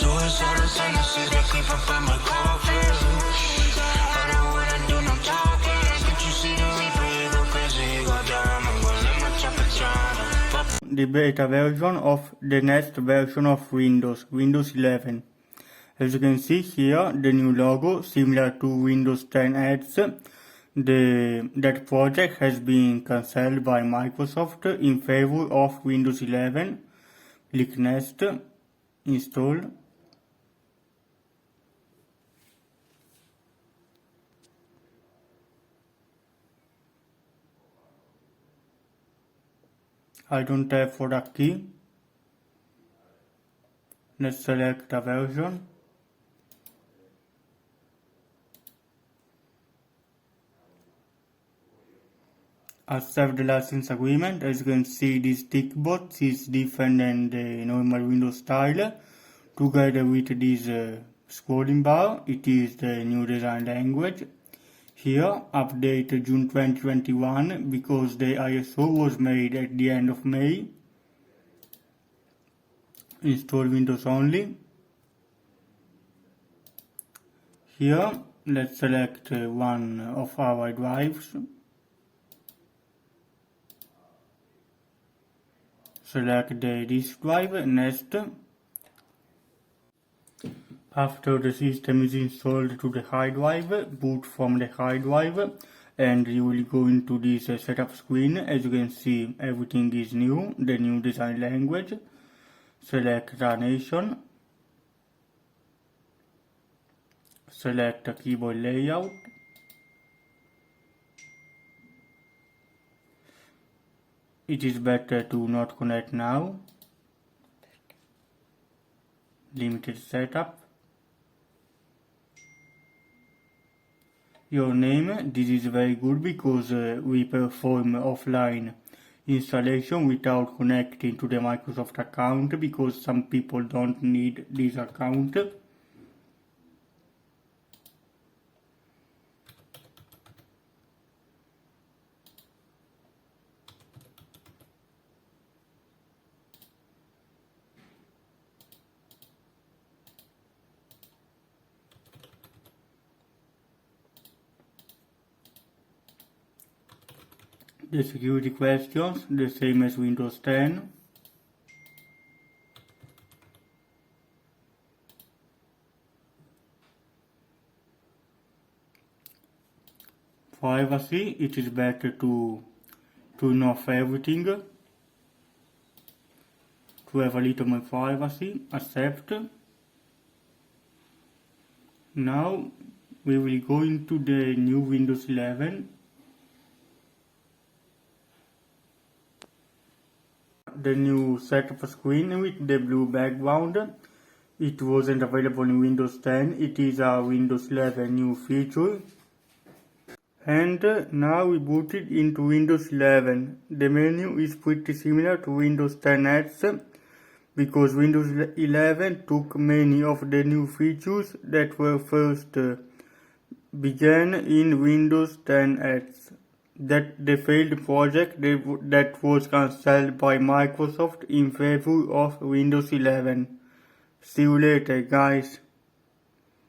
Suicidal tendencies that creep up in my coffin. I do what I do, no talking. Can't you see the reaper? He go crazy, he go down. I'm gonna let my chopper drown. The beta version of the next version of Windows 11. As you can see here, the new logo, similar to Windows 10 ads. That project has been cancelled by Microsoft in favor of Windows 11. Click Next, Install. I don't have product key. Let's select a version. Accept the license agreement. As you can see, this tick box is different than the normal Windows style. Together with this scrolling bar, it is the new design language. Here, update June 2021 because the ISO was made at the end of May. Install Windows only. Here, let's select one of our drives. Select the disk drive. Next. After the system is installed to the hard drive, boot from the hard drive and you will go into this setup screen. As you can see, everything is new, the new design language. Select the nation. Select the keyboard layout. It is better to not connect now. Limited setup. Your name, this is very good because we perform offline installation without connecting to the Microsoft account because some people don't need this account. The security questions, the same as Windows 10. Privacy, it is better to turn off everything, to have a little more privacy. Accept. Now we will go into the new Windows 11. The new setup screen with the blue background. It wasn't available in Windows 10. It is a Windows 11 new feature. And now we booted into Windows 11. The menu is pretty similar to Windows 10 ads because Windows 11 took many of the new features that were first began in Windows 10 ads. That the failed project that was cancelled by Microsoft in favor of Windows 11. See you later, guys.